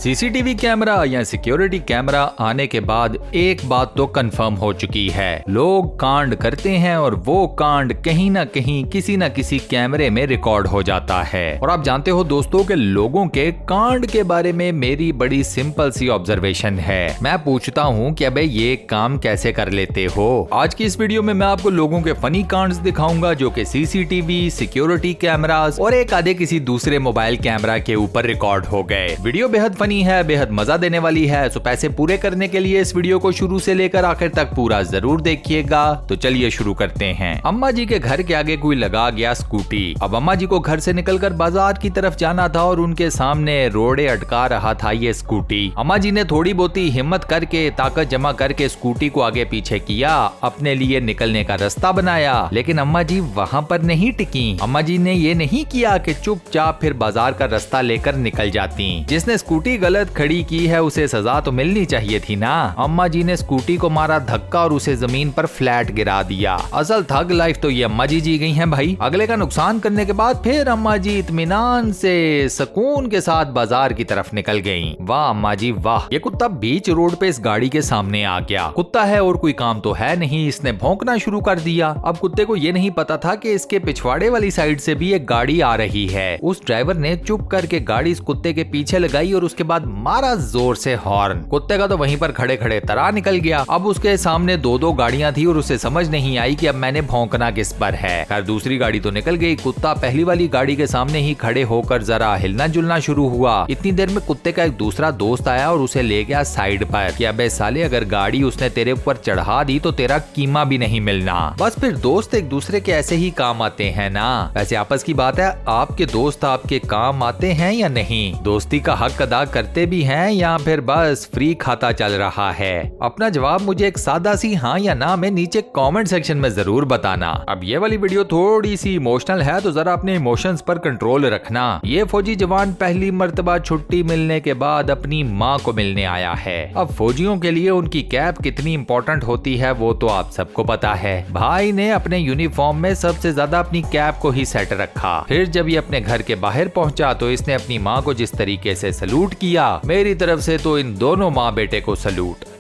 CCTV camera या security camera आने के बाद एक बात तो कंफर्म हो चुकी है, लोग कांड करते हैं और वो कांड कहीं ना कहीं किसी न किसी कैमरे में रिकॉर्ड हो जाता है। और आप जानते हो दोस्तों के लोगों के कांड के बारे में मेरी बड़ी सिंपल सी ऑब्जर्वेशन है। मैं पूछता हूँ कि अबे ये काम कैसे कर लेते हो। आज की इस वीडियो में मैं आपको लोगों के फनी कांड्स दिखाऊंगा जो कि सीसीटीवी, सिक्योरिटी कैमरास और एक आधे किसी दूसरे मोबाइल कैमरा के ऊपर रिकॉर्ड हो गए। वीडियो बेहद फनी है, बेहद मजा देने वाली है। तो पैसे पूरे करने के लिए इस वीडियो को शुरू से लेकर आखिर तक पूरा जरूर देखिएगा। तो चलिए शुरू करते हैं। अम्मा जी के घर के आगे कोई लगा गया स्कूटी। अब अम्मा जी को घर से निकलकर बाजार की तरफ जाना था और उनके सामने रोडे अटका रहा था ये स्कूटी। अम्मा जी ने थोड़ी बहुत हिम्मत करके ताकत जमा करके स्कूटी को आगे पीछे किया, अपने लिए निकलने का रास्ता बनाया। लेकिन अम्मा जी वहाँ पर नहीं टिकी। अम्मा जी ने ये नहीं किया कि चुपचाप फिर बाजार का रास्ता लेकर निकल जाती। जिसने स्कूटी गलत खड़ी की है उसे सजा तो मिलनी चाहिए थी ना। अम्मा जी ने स्कूटी को मारा धक्का और उसे जमीन पर फ्लैट गिरा दिया। असल थग लाइफ तो ये अम्मा जी जी गई हैं भाई। अगले का नुकसान करने के बाद फिर अम्मा जी इत्मीनान से सुकून के साथ बाजार की तरफ निकल गयी। वाह अम्मा जी वाह। ये कुत्ता बीच रोड पे इस गाड़ी के सामने आ गया। कुत्ता है और कोई काम तो है नहीं, इसने भौंकना शुरू कर दिया। अब कुत्ते को ये नहीं पता था कि इसके पिछवाड़े वाली साइड से भी एक गाड़ी आ रही है। उस ड्राइवर ने चुप करके गाड़ी इस कुत्ते के पीछे लगाई और उसके बाद मारा जोर से हॉर्न। कुत्ते का तो वहीं पर खड़े खड़े तरा निकल गया। अब उसके सामने दो दो गाड़ियां थी और उसे समझ नहीं आई कि अब मैंने भौंकना किस पर है। खैर दूसरी गाड़ी तो निकल गई। कुत्ता पहली वाली गाड़ी के सामने ही खड़े होकर जरा हिलना जुलना शुरू हुआ। इतनी देर में कुत्ते का एक दूसरा दोस्त आया और उसे ले गया साइड पर कि अबे साले अगर गाड़ी उसने तेरे ऊपर चढ़ा दी तो तेरा कीमा भी नहीं मिलना। बस फिर दोस्त एक दूसरे के ऐसे ही काम आते हैं ना। वैसे आपस की बात है, आपके दोस्त आपके काम आते हैं या नहीं? दोस्ती का हक अदा करते भी हैं या फिर बस फ्री खाता चल रहा है? अपना जवाब मुझे एक सादा सी हाँ या ना में नीचे कमेंट सेक्शन में जरूर बताना। अब ये वाली वीडियो थोड़ी सी इमोशनल है तो जरा अपने इमोशंस पर कंट्रोल रखना। ये फौजी जवान पहली मर्तबा छुट्टी मिलने के बाद अपनी माँ को मिलने आया है। अब फौजियों के लिए उनकी कैप कितनी इम्पोर्टेंट होती है वो तो आप सबको पता है। भाई ने अपने यूनिफॉर्म में सबसे ज्यादा अपनी कैप को ही सेट रखा। फिर जब ये अपने घर के बाहर पहुंचा तो इसने अपनी माँ को जिस तरीके से सलूट किया, मेरी तरफ से तो इन दोनों माँ बेटे को सलूट।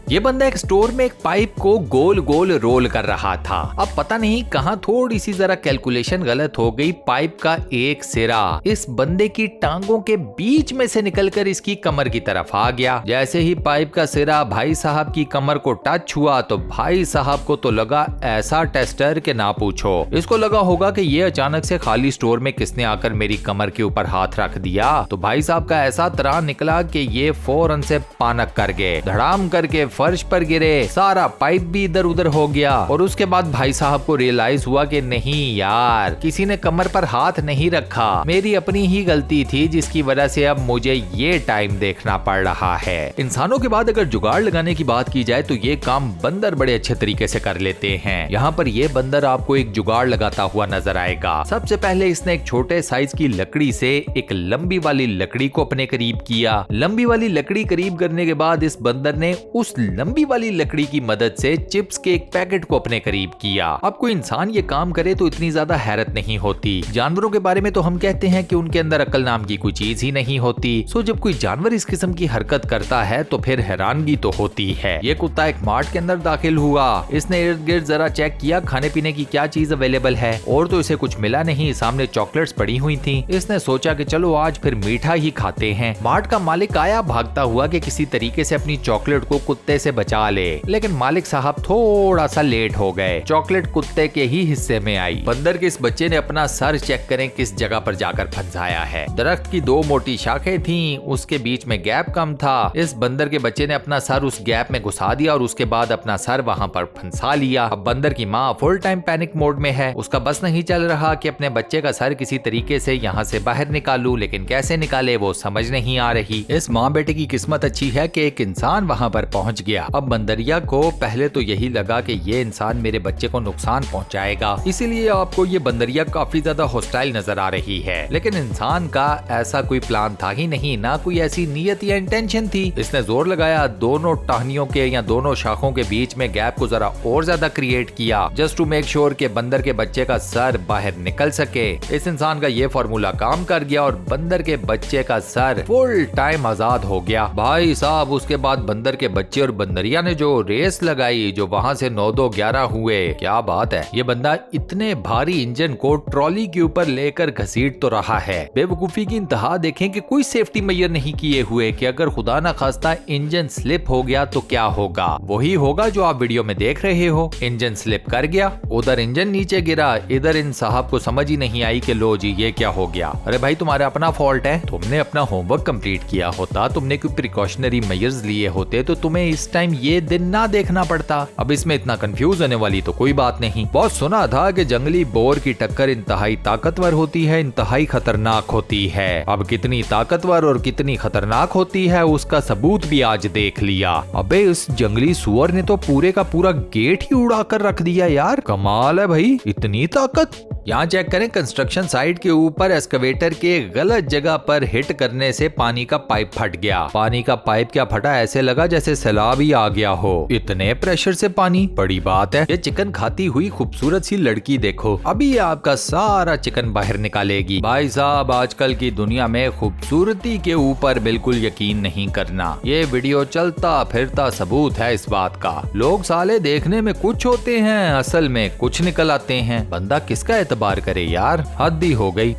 ये बंदा एक स्टोर में एक पाइप को गोल गोल रोल कर रहा था। अब पता नहीं कहां थोड़ी सी जरा कैलकुलेशन गलत हो गई। पाइप का एक सिरा इस बंदे की टांगों के बीच में से निकलकर इसकी कमर की तरफ आ गया। जैसे ही पाइप का सिरा भाई साहब की कमर को टच हुआ तो भाई साहब को तो लगा ऐसा टेस्टर के ना पूछो। इसको लगा होगा कि ये अचानक से खाली स्टोर में किसने आकर मेरी कमर के ऊपर हाथ रख दिया। तो भाई साहब का ऐसा त्राण निकला कि ये फौरन से पानक कर गए, धड़ाम करके फर्श पर गिरे। सारा पाइप भी इधर उधर हो गया और उसके बाद भाई साहब को रियलाइज हुआ कि नहीं यार, किसी ने कमर पर हाथ नहीं रखा, मेरी अपनी ही गलती थी जिसकी वजह से अब मुझे ये टाइम देखना पड़ रहा है। इंसानों के बाद अगर जुगाड़ लगाने की बात की जाए तो ये काम बंदर बड़े अच्छे तरीके से कर लेते हैं। यहाँ पर ये बंदर आपको एक जुगाड़ लगाता हुआ नजर आएगा। सबसे पहले इसने एक छोटे साइज की लकड़ी से एक लंबी वाली लकड़ी को अपने करीब किया। लंबी वाली लकड़ी करीब करने के बाद इस बंदर ने उस लंबी वाली लकड़ी की मदद से चिप्स के एक पैकेट को अपने करीब किया। अब कोई इंसान ये काम करे तो इतनी ज्यादा हैरत नहीं होती। जानवरों के बारे में तो हम कहते हैं कि उनके अंदर अकल नाम की कोई चीज ही नहीं होती। सो जब कोई जानवर इस किस्म की हरकत करता है तो फिर हैरानगी तो होती है। ये कुत्ता एक मार्ट के अंदर दाखिल हुआ। इसने इर्द गिर्द जरा चेक किया खाने पीने की क्या चीज अवेलेबल है और तो इसे कुछ मिला नहीं। सामने चॉकलेट्स पड़ी हुई थी। इसने सोचा कि चलो आज फिर मीठा ही खाते हैं। मार्ट का मालिक आया भागता हुआ कि किसी तरीके से अपनी चॉकलेट को कुत्ते से बचा ले, लेकिन मालिक साहब थोड़ा सा लेट हो गए। चॉकलेट कुत्ते के ही हिस्से में आई। बंदर के इस बच्चे ने अपना सर चेक करें किस जगह पर जाकर फंसाया है। दरख्त की दो मोटी शाखें थीं, उसके बीच में गैप कम था। इस बंदर के बच्चे ने अपना सर उस गैप में घुसा दिया और उसके बाद अपना सर वहां पर फंसा लिया। अब बंदर की माँ फुल टाइम पैनिक मोड में है। उसका बस नहीं चल रहा कि अपने बच्चे का सर किसी तरीके से यहाँ से बाहर निकालूं, लेकिन कैसे निकाले वो समझ नहीं आ रही। इस माँ बेटे की किस्मत अच्छी है कि एक इंसान वहाँ पर पहुँच गया। अब बंदरिया को पहले तो यही लगा कि ये इंसान मेरे बच्चे को नुकसान पहुंचाएगा, इसीलिए आपको ये बंदरिया काफी ज्यादा हॉस्टाइल नजर आ रही है। लेकिन इंसान का ऐसा कोई प्लान था ही नहीं, ना कोई ऐसी नीयत या इंटेंशन थी। इसने जोर लगाया, दोनों टहनियों के या दोनों शाखों के बीच में गैप को जरा और ज्यादा क्रिएट किया, जस्ट टू मेक श्योर कि बंदर के बच्चे का सर बाहर निकल सके। इस इंसान का ये फॉर्मूला काम कर गया और बंदर के बच्चे का सर फुल टाइम आजाद हो गया। भाई साहब, उसके बाद बंदर के बच्चे और बंदरिया ने जो रेस लगाई, जो वहां से 9-2-11 हुए, क्या बात है। ये बंदा इतने भारी इंजन को ट्रॉली के ऊपर लेकर घसीट तो रहा है। बेवकूफी की इंतहा देखें कि कोई सेफ्टी मेजर नहीं किए हुए कि अगर खुदा ना खास्ता इंजन स्लिप हो गया तो क्या होगा। वही होगा जो आप वीडियो में देख रहे हो। इंजन स्लिप कर गया, उधर इंजन नीचे गिरा, इधर इन साहब को समझ ही नहीं आई कि लो जी ये क्या हो गया। अरे भाई, तुम्हारा अपना फॉल्ट है, तुमने अपना होमवर्क कंप्लीट किया होता, तुमने कोई प्रिकॉशनरी मेजर्स लिए होते तो तुम्हें इस टाइम ये दिन ना देखना पड़ता। अब इसमें इतना कंफ्यूज होने वाली तो कोई बात नहीं। बहुत सुना था कि जंगली बोर की टक्कर इंतहाई ताकतवर होती है, इंतहाई खतरनाक होती है। अब कितनी ताकतवर और कितनी खतरनाक होती है उसका सबूत भी आज देख लिया। अबे इस जंगली सुअर ने तो पूरे का पूरा गेट ही उड़ा कर रख दिया यार, कमाल है भाई, इतनी ताकत। यहाँ चेक करें, कंस्ट्रक्शन साइट के ऊपर एक्सकवेटर के गलत जगह पर हिट करने से पानी का पाइप फट गया। पानी का पाइप क्या फटा, ऐसे लगा जैसे सैलाब ही आ गया हो, इतने प्रेशर से पानी, बड़ी बात है। ये चिकन खाती हुई खूबसूरत सी लड़की देखो, अभी आपका सारा चिकन बाहर निकालेगी। भाई साहब, आजकल की दुनिया में खूबसूरती के ऊपर बिल्कुल यकीन नहीं करना। ये वीडियो चलता फिरता सबूत है इस बात का। लोग साले देखने में कुछ होते हैं, असल में कुछ निकल आते हैं। बंदा किसका एतबार करे यार, हद ही हो गई।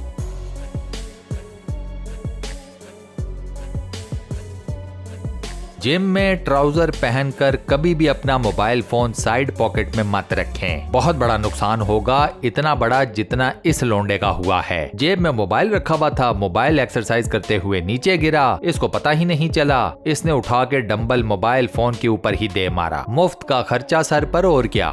जिम में ट्राउजर पहनकर कभी भी अपना मोबाइल फोन साइड पॉकेट में मत रखें, बहुत बड़ा नुकसान होगा, इतना बड़ा जितना इस लोंडे का हुआ है। जेब में मोबाइल रखा हुआ था, मोबाइल एक्सरसाइज करते हुए नीचे गिरा, इसको पता ही नहीं चला, इसने उठा के डंबल मोबाइल फोन के ऊपर ही दे मारा। मुफ्त का खर्चा सर पर, और क्या।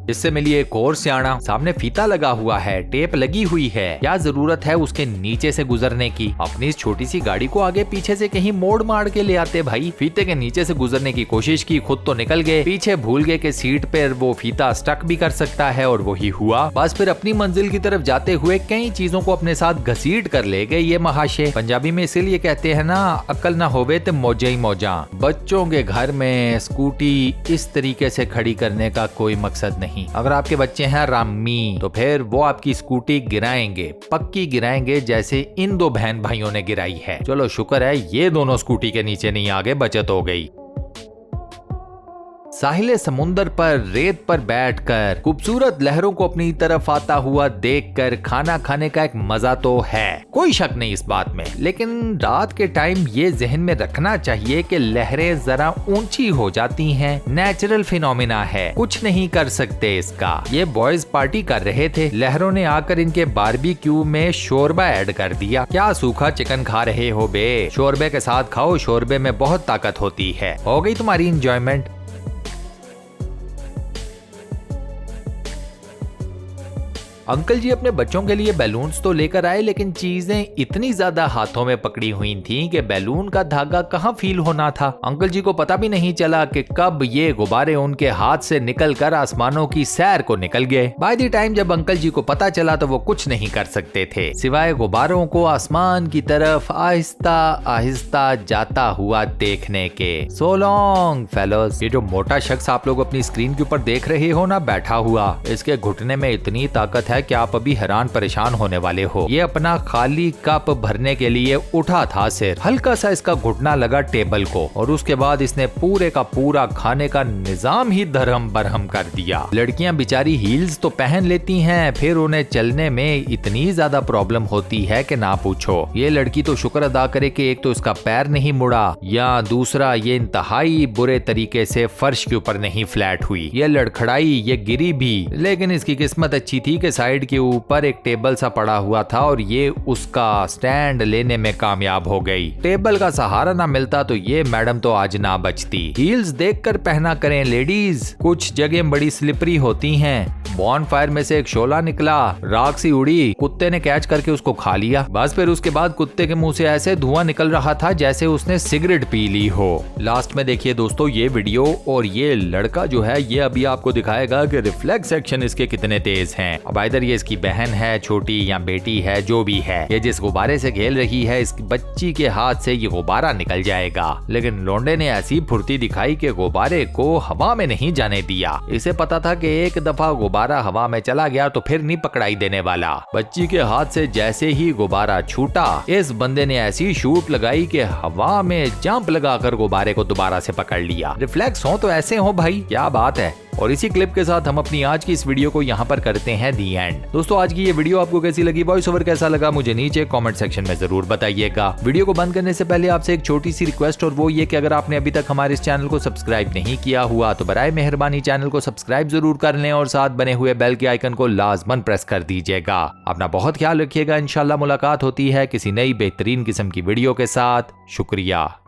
इससे मिली एक और सियाना, सामने फीता लगा हुआ है, टेप लगी हुई है, क्या जरूरत है उसके नीचे से गुजरने की। अपनी इस छोटी सी गाड़ी को आगे पीछे से कहीं मोड़ मार के ले आते भाई। फीते के नीचे से गुजरने की कोशिश की, खुद तो निकल गए, पीछे भूल गए कि सीट पर वो फीता स्टक भी कर सकता है, और वही हुआ। बस फिर अपनी मंजिल की तरफ जाते हुए कई चीजों को अपने साथ घसीट कर ले गए ये महाशय। पंजाबी में इसीलिए कहते हैं ना, अक्ल ना होवे तो मौजा ही मौजा। बच्चों के घर में स्कूटी इस तरीके से खड़ी करने का कोई मकसद नहीं। अगर आपके बच्चे हैं रामी तो फिर वो आपकी स्कूटी गिराएंगे, पक्की गिराएंगे, जैसे इन दो बहन भाइयों ने गिराई है। चलो शुक्र है ये दोनों स्कूटी के नीचे नहीं आ गए, बचत हो गई। साहिले समुंदर पर रेत पर बैठकर खूबसूरत लहरों को अपनी तरफ आता हुआ देखकर खाना खाने का एक मजा तो है, कोई शक नहीं इस बात में। लेकिन रात के टाइम ये जहन में रखना चाहिए कि लहरें जरा ऊंची हो जाती हैं, नेचुरल फिनोमिना है, कुछ नहीं कर सकते इसका। ये बॉयज पार्टी कर रहे थे, लहरों ने आकर इनके बारबेक्यू में शोरबा ऐड कर दिया। क्या सूखा चिकन खा रहे हो बे, शोरबे के साथ खाओ, शोरबे में बहुत ताकत होती है। हो गई तुम्हारी इंजॉयमेंट। अंकल जी अपने बच्चों के लिए बैलून्स तो लेकर आए, लेकिन चीजें इतनी ज्यादा हाथों में पकड़ी हुई थीं कि बैलून का धागा कहाँ फील होना था। अंकल जी को पता भी नहीं चला कि कब ये गुब्बारे उनके हाथ से निकलकर आसमानों की सैर को निकल गए। बाय द टाइम जब अंकल जी को पता चला तो वो कुछ नहीं कर सकते थे सिवाय गुब्बारों को आसमान की तरफ आहिस्ता आहिस्ता जाता हुआ देखने के। So long fellows. ये जो मोटा शख्स आप लोग अपनी स्क्रीन के ऊपर देख रहे हो ना बैठा हुआ, इसके घुटने में इतनी ताकत है कि आप अभी हैरान परेशान होने वाले हो। ये अपना खाली कप भरने के लिए उठा था, सिर्फ हल्का सा इसका घुटना लगा टेबल को, और उसके बाद इसने पूरे का पूरा खाने का निजाम ही धरम बरहम कर दिया। लड़कियां बेचारी हील्स तो पहन लेती हैं, फिर उन्हें चलने में इतनी ज्यादा प्रॉब्लम होती है कि ना पूछो। ये लड़की तो शुक्र अदा करे कि एक तो इसका पैर नहीं मुड़ा, या दूसरा ये इंतहाई बुरे तरीके से फर्श के ऊपर नहीं फ्लैट हुई। ये लड़खड़ाई, ये गिरी भी, लेकिन इसकी किस्मत अच्छी थी कि साइड के ऊपर एक टेबल सा पड़ा हुआ था और ये उसका स्टैंड लेने में कामयाब हो गई। टेबल का सहारा ना मिलता तो ये मैडम तो आज ना बचती। हील्स देखकर पहना करें लेडीज, कुछ जगह बड़ी स्लिपरी होती हैं। बॉनफायर में से एक शोला निकला, राख सी उड़ी, कुत्ते ने कैच करके उसको खा लिया। बस फिर उसके बाद कुत्ते के मुंह से ऐसे धुआं निकल रहा था जैसे उसने सिगरेट पी ली हो। लास्ट में देखिए दोस्तों ये वीडियो, और ये लड़का जो है ये अभी आपको दिखाएगा कि रिफ्लेक्स एक्शन इसके कितने तेज हैं। अब इधर ये इसकी बहन है छोटी या बेटी है जो भी है, ये जिस गुब्बारे से खेल रही है इस बच्ची के हाथ से ये गुब्बारा निकल जाएगा, लेकिन लोंडे ने ऐसी फुर्ती दिखाई कि गुब्बारे को हवा में नहीं जाने दिया। इसे पता था कि एक दफा गुब्बारा हवा में चला गया तो फिर नहीं पकड़ाई देने वाला। बच्ची के हाथ से जैसे ही गुब्बारा छूटा, इस बंदे ने ऐसी शूट लगाई कि हवा में जंप लगाकर गुब्बारे को दोबारा से पकड़ लिया। रिफ्लेक्स हो तो ऐसे हो भाई, क्या बात है। और इसी क्लिप के साथ हम अपनी आज की इस वीडियो को यहाँ पर करते हैं दी एंड। दोस्तों आज की ये वीडियो आपको कैसी लगी, वॉइस ओवर कैसा लगा, मुझे नीचे कमेंट सेक्शन में जरूर बताइएगा। वीडियो को बंद करने से पहले आपसे एक छोटी सी रिक्वेस्ट, और वो ये कि अगर आपने अभी तक हमारे इस चैनल को सब्सक्राइब नहीं किया हुआ तो बराए मेहरबानी चैनल को सब्सक्राइब जरूर कर लें और साथ बने हुए बेल के आइकन को लाजमन प्रेस कर दीजिएगा। अपना बहुत ख्याल रखिएगा। इंशाल्लाह मुलाकात होती है किसी नई बेहतरीन किस्म की वीडियो के साथ। शुक्रिया।